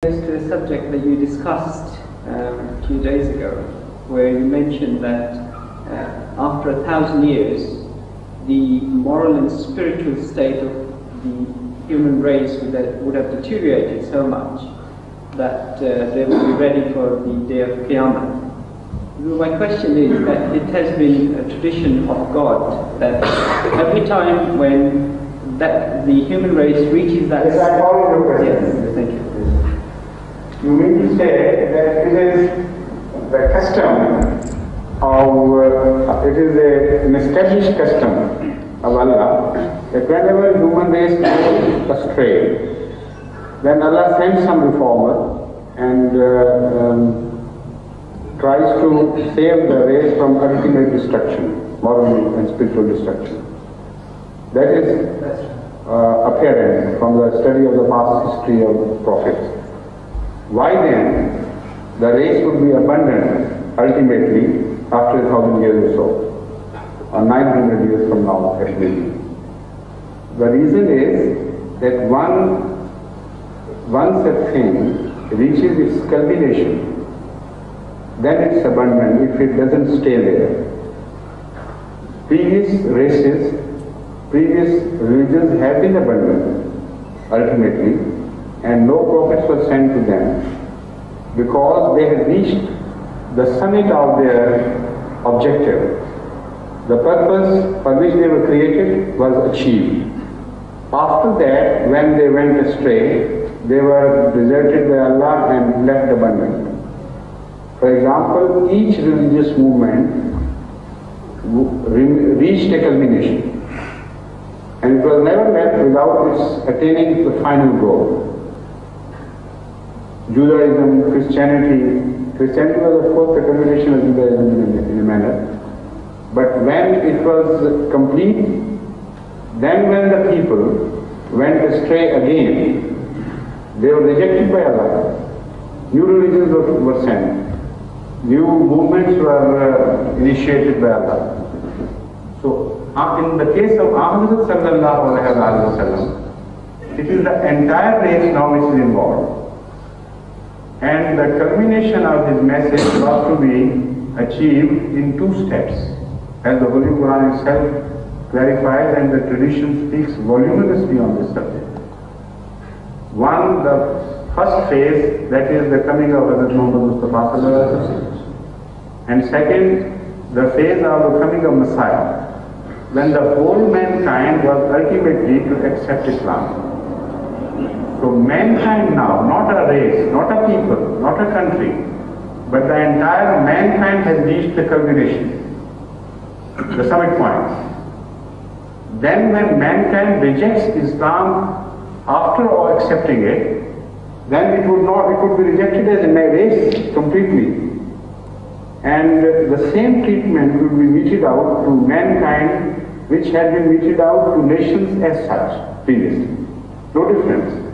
To the subject that you discussed a few days ago, where you mentioned that after 1,000 years, the moral and spiritual state of the human race would have deteriorated so much that they would be ready for the day of Qayamat. My question is that it has been a tradition of God that every time when the human race reaches that... Yes, I follow your question. Yes, thank you. You mean to say that it is the custom of, it is an established custom of Allah, that whenever human race goes astray, then Allah sends some reformer and tries to save the race from ultimate destruction, moral and spiritual destruction. That is apparent from the study of the past history of the prophets. Why then the race would be abandoned ultimately after 1,000 years or so, or 900 years from now at least? The reason is that once a thing reaches its culmination, then it's abandoned if it doesn't stay there. Previous races, previous religions have been abandoned ultimately, and no prophets were sent to them because they had reached the summit of their objective. The purpose for which they were created was achieved. After that, when they went astray, they were deserted by Allah and left abandoned. For example, each religious movement reached a culmination, and it was never left without its attaining the final goal. Judaism, Christianity was of course the culmination of Judaism in a manner. But when it was complete, then when the people went astray again, they were rejected by Allah. New religions were sent. New movements were initiated by Allah. So in the case of Ahmad sallallahu alaihi wasallam, it is the entire race now which is involved. And the culmination of his message was to be achieved in 2 steps, as the Holy Quran itself clarifies, and the tradition speaks voluminously on this subject. One, the first phase, that is the coming of Hazrat Muhammad Mustafa sallallahu alaihi wasallam, and second, the phase of the coming of Messiah, when the whole mankind was ultimately to accept Islam. So mankind now, not a race, not a people, not a country, but the entire mankind has reached the culmination, the summit point. Then when mankind rejects Islam after all accepting it, then it would be rejected as a race completely. And the same treatment will be meted out to mankind which had been meted out to nations as such previously. No difference.